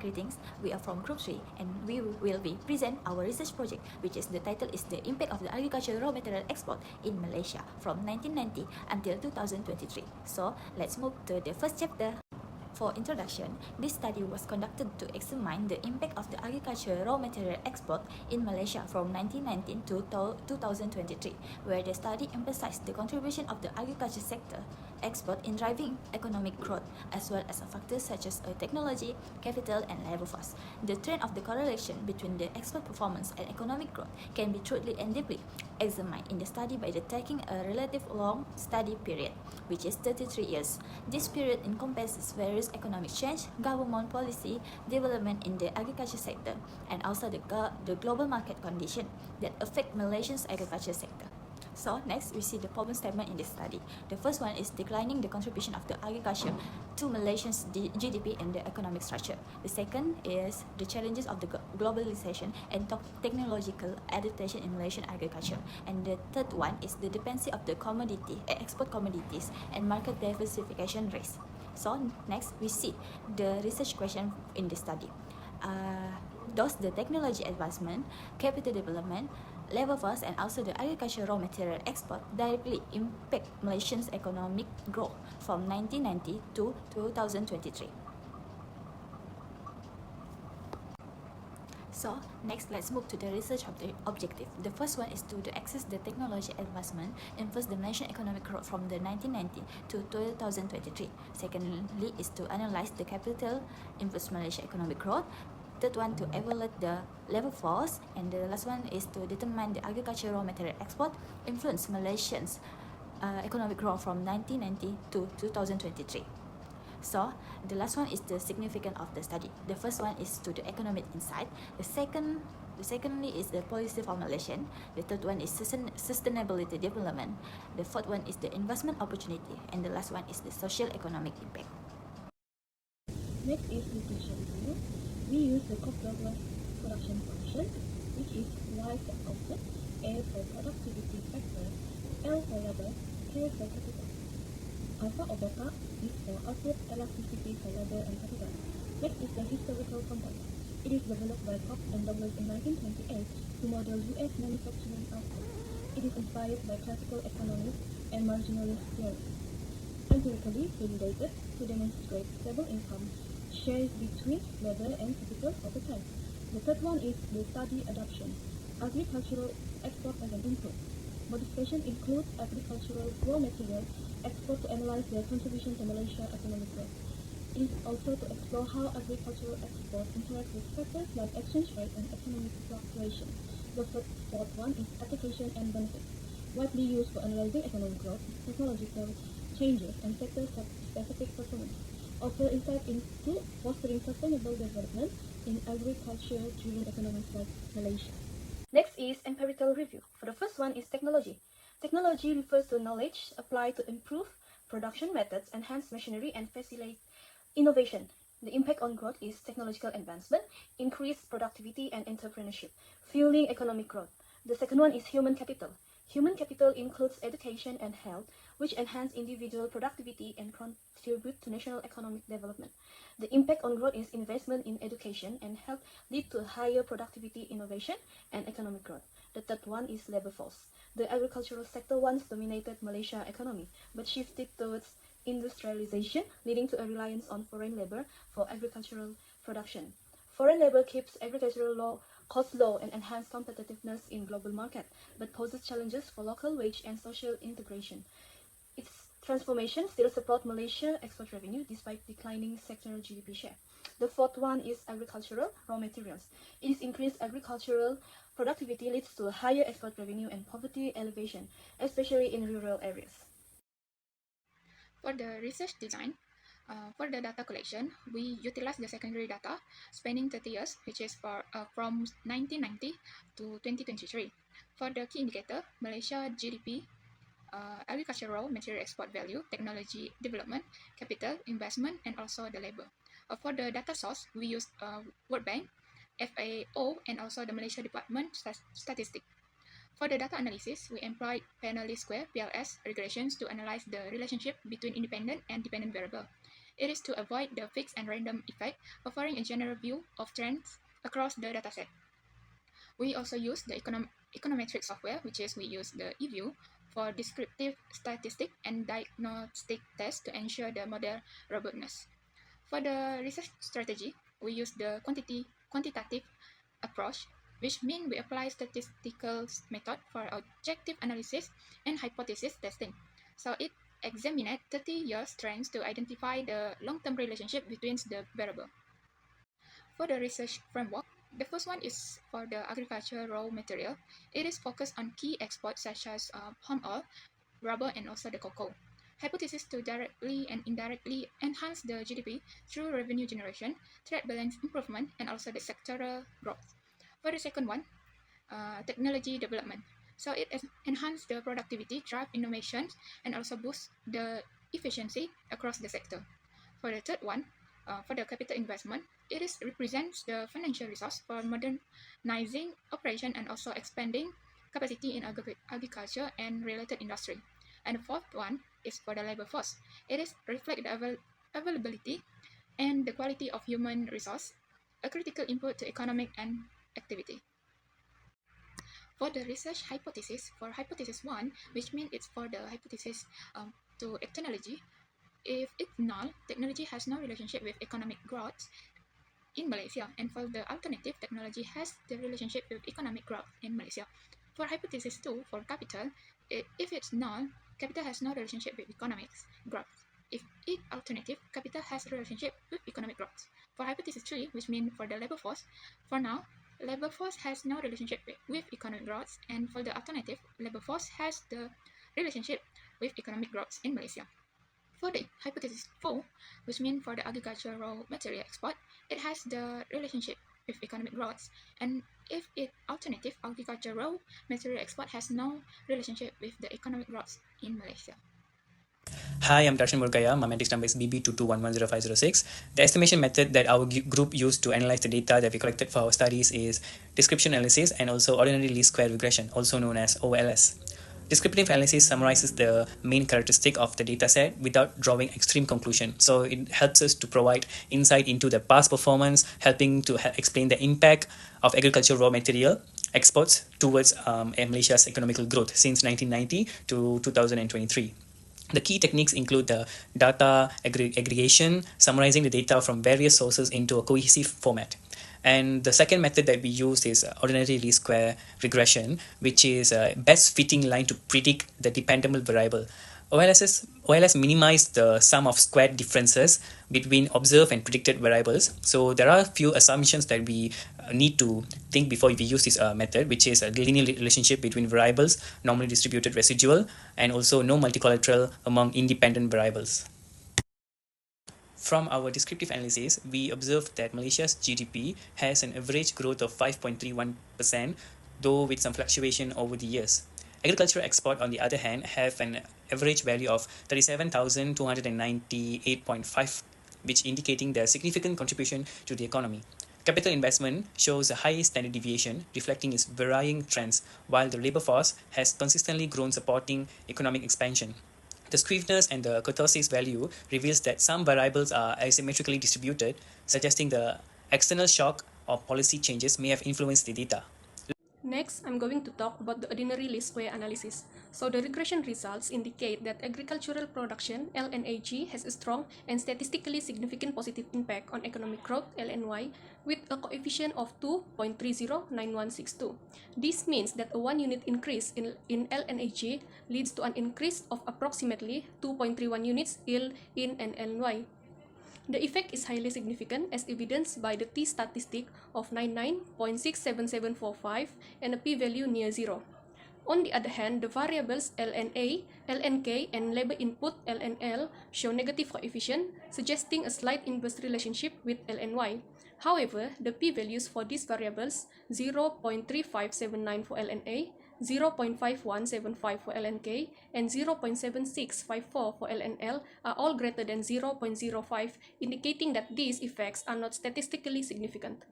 greetings. We are from Group 3 and we will be present our research project, which is the title is the impact of the agricultural raw material export in Malaysia from 1990 until 2023. So let's move to the first chapter. For introduction, this study was conducted to examine the impact of the agricultural raw material export in Malaysia from 1919 to 2023, where the study emphasized the contribution of the agriculture sector export in driving economic growth, as well as factors such as technology, capital, and labor force. The trend of the correlation between the export performance and economic growth can be truly and deeply examined in the study by taking a relative long study period, which is 33 years. This period encompasses various economic change, government policy, development in the agriculture sector, and also the global market condition that affect Malaysia's agriculture sector. So next, we see the problem statement in this study. The first one is declining the contribution of the agriculture to Malaysia's GDP and the economic structure. The second is the challenges of the globalization and technological adaptation in Malaysian agriculture. And the third one is the dependency of the export commodities and market diversification risk. So next, we see the research question in this study. Does the technology advancement, capital development, labor force, and also the agricultural raw material export directly impact Malaysia's economic growth from 1990 to 2023? So next, let's move to the research objective. The first one is to access the technology advancement and first the Malaysian economic growth from the 1990 to 2023. Secondly is to analyze the capital influence Malaysia economic growth. Third one to evaluate the labor force, and the last one is to determine the agricultural raw material export influence Malaysia's economic growth from 1990 to 2023. So the last one is the significance of the study. The first one is to the economic insight. The secondly is the policy formulation. The third one is sustainability development. The fourth one is the investment opportunity, and the last one is the social economic impact. Next is nutrition review. We use the Cobb-Douglas production function, which is Y for output, A for productivity factor, L for labor, K for capital. Alpha or beta is for output, elasticity for labor and capital. Next is the historical component. It is developed by Cobb and Douglas in 1928 to model US manufacturing output. It is inspired by classical economics and marginalist theory. Empirically validated to demonstrate stable income shares between labor and capital over time. The third one is the study adoption. Agricultural export as an input. Modification includes agricultural raw material export to analyze their contribution to Malaysia economic growth. It is also to explore how agricultural export interacts with factors like exchange rate and economic fluctuation. The fourth one is application and benefits. Widely used for analyzing economic growth, technological changes, and sector-specific performance. Offer insight into fostering sustainable development in agriculture-driven economies like Malaysia. Next is empirical review. For the first one is technology. Technology refers to knowledge applied to improve production methods, enhance machinery, and facilitate innovation. The impact on growth is technological advancement, increased productivity, and entrepreneurship, fueling economic growth. The second one is human capital. Human capital includes education and health, which enhance individual productivity and contribute to national economic development. The impact on growth is investment in education and health lead to higher productivity, innovation, and economic growth. The third one is labor force. The agricultural sector once dominated Malaysia economy, but shifted towards industrialization, leading to a reliance on foreign labor for agricultural production. Foreign labor keeps agricultural costs low and enhance competitiveness in global market, but poses challenges for local wage and social integration. Its transformation still support Malaysia export revenue despite declining sectoral GDP share. The fourth one is agricultural raw materials. It is increased agricultural productivity leads to higher export revenue and poverty elevation, especially in rural areas. For the research design, for the data collection, we utilize the secondary data spanning 30 years, which is from 1990 to 2023. For the key indicator, Malaysia GDP, agricultural material export value, technology development, capital investment, and also the labor. For the data source, we use World Bank, FAO, and also the Malaysia Department Statistics. For the data analysis, we employ Penalty Square (PLS) regressions to analyze the relationship between independent and dependent variable. It is to avoid the fixed and random effect, offering a general view of trends across the dataset. We also use the econometric software, which is we use the eView for descriptive statistic and diagnostic tests to ensure the model robustness. For the research strategy, we use the quantitative approach, which means we apply statistical method for objective analysis and hypothesis testing. So it examined 30 years trends to identify the long-term relationship between the variable. For the research framework, the first one is for the agriculture raw material. It is focused on key exports such as palm oil, rubber, and also the cocoa. Hypothesis to directly and indirectly enhance the GDP through revenue generation, trade balance improvement, and also the sectoral growth. For the second one, technology development. So it enhances the productivity, drive innovations, and also boost the efficiency across the sector. For the third one, for the capital investment, it represents the financial resource for modernizing operation and also expanding capacity in agriculture and related industry. And the fourth one is for the labor force. It is reflect the availability and the quality of human resource, a critical input to economic and activity. For the research hypothesis, for hypothesis 1, which means it's for the hypothesis to technology, if it's null, technology has no relationship with economic growth in Malaysia, and for the alternative, technology has the relationship with economic growth in Malaysia. For hypothesis 2, for capital, if it's null, capital has no relationship with economic growth. If it alternative, capital has a relationship with economic growth. For hypothesis 3, which means for the labor force, for now, labor force has no relationship with economic growth, and for the alternative, labor force has the relationship with economic growth in Malaysia. For the hypothesis 4, which means for the agricultural raw material export, it has the relationship with economic growth, and if it alternative, agricultural raw material export has no relationship with the economic growth in Malaysia. Hi, I'm DARSHAN MURUGAIYA. My matrix number is BB221100506. The estimation method that our group used to analyze the data that we collected for our studies is description analysis and also ordinary least square regression, also known as OLS. Descriptive analysis summarizes the main characteristic of the dataset without drawing extreme conclusion. So it helps us to provide insight into the past performance, helping to explain the impact of agricultural raw material exports towards Malaysia's economical growth since 1990 to 2023. The key techniques include the data aggregation, summarizing the data from various sources into a cohesive format. And the second method that we use is ordinary least square regression, which is a best fitting line to predict the dependable variable. OLS minimize the sum of squared differences between observed and predicted variables. So there are a few assumptions that we need to think before we use this method, which is a linear relationship between variables, normally distributed residual, and also no multicollateral among independent variables. From our descriptive analysis, we observed that Malaysia's GDP has an average growth of 5.31%, though with some fluctuation over the years. Agricultural export, on the other hand, have an average value of 37,298.5, which indicating the significant contribution to the economy. Capital investment shows a high standard deviation, reflecting its varying trends, while the labor force has consistently grown, supporting economic expansion. The skewness and the kurtosis value reveals that some variables are asymmetrically distributed, suggesting the external shock or policy changes may have influenced the data. Next, I'm going to talk about the ordinary least square analysis. So the regression results indicate that agricultural production, LNAG, has a strong and statistically significant positive impact on economic growth, LNY, with a coefficient of 2.309162. This means that a 1 unit increase in LNAG leads to an increase of approximately 2.31 units in LNY. The effect is highly significant as evidenced by the t-statistic of 99.67745 and a p-value near 0. On the other hand, the variables LNA, LNK, and labor input LNL show negative coefficient, suggesting a slight inverse relationship with LNY. However, the p-values for these variables 0.3579 for LNA, 0.5175 for LNK, and 0.7654 for LNL are all greater than 0.05, indicating that these effects are not statistically significant.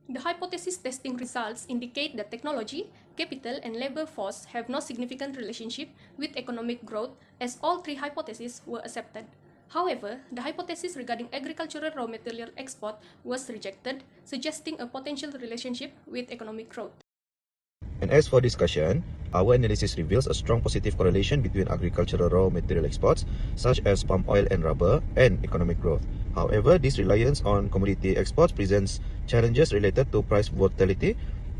The hypothesis testing results indicate that technology, capital, and labor force have no significant relationship with economic growth, as all three hypotheses were accepted. However, the hypothesis regarding agricultural raw material export was rejected, suggesting a potential relationship with economic growth. And as for discussion, our analysis reveals a strong positive correlation between agricultural raw material exports, such as palm oil and rubber, and economic growth. However, this reliance on commodity exports presents challenges related to price volatility,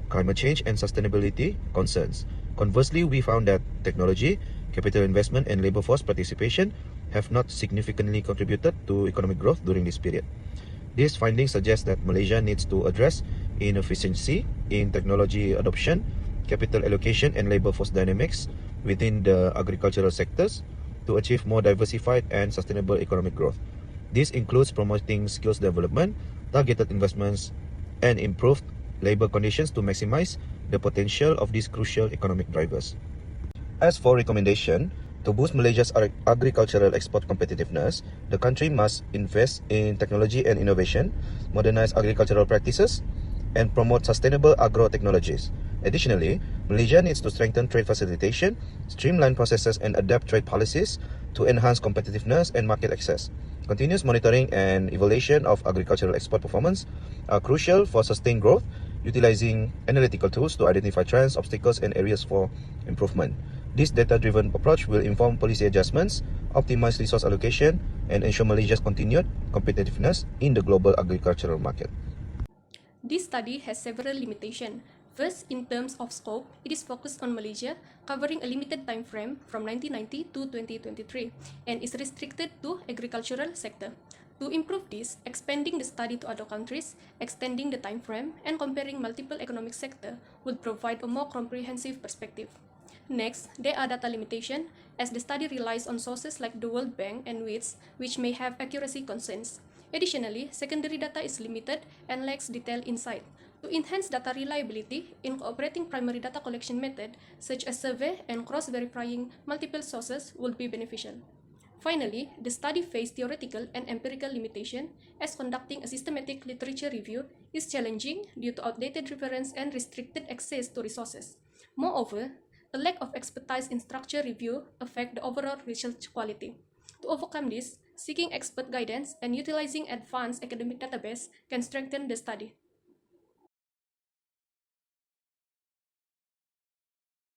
climate change, and sustainability concerns. Conversely, we found that technology, capital investment, and labor force participation have not significantly contributed to economic growth during this period. These findings suggest that Malaysia needs to address inefficiency in technology adoption, capital allocation, and labor force dynamics within the agricultural sectors to achieve more diversified and sustainable economic growth. This includes promoting skills development, targeted investments, and improved labor conditions to maximize the potential of these crucial economic drivers. As for recommendation, to boost Malaysia's agricultural export competitiveness, the country must invest in technology and innovation, modernize agricultural practices, and promote sustainable agro-technologies. Additionally, Malaysia needs to strengthen trade facilitation, streamline processes, and adapt trade policies to enhance competitiveness and market access. Continuous monitoring and evaluation of agricultural export performance are crucial for sustained growth, utilizing analytical tools to identify trends, obstacles, and areas for improvement. This data-driven approach will inform policy adjustments, optimize resource allocation, and ensure Malaysia's continued competitiveness in the global agricultural market. This study has several limitations. First, in terms of scope, it is focused on Malaysia, covering a limited time frame from 1990 to 2023, and is restricted to agricultural sector. To improve this, expanding the study to other countries, extending the time frame, and comparing multiple economic sectors would provide a more comprehensive perspective. Next, there are data limitations, as the study relies on sources like the World Bank and WITS, which may have accuracy concerns. Additionally, secondary data is limited and lacks detailed insight. To enhance data reliability, incorporating primary data collection method such as survey and cross-verifying multiple sources would be beneficial. Finally, the study faced theoretical and empirical limitations, as conducting a systematic literature review is challenging due to outdated reference and restricted access to resources. Moreover, a lack of expertise in structure review affects the overall research quality. To overcome this, seeking expert guidance and utilizing advanced academic database can strengthen the study.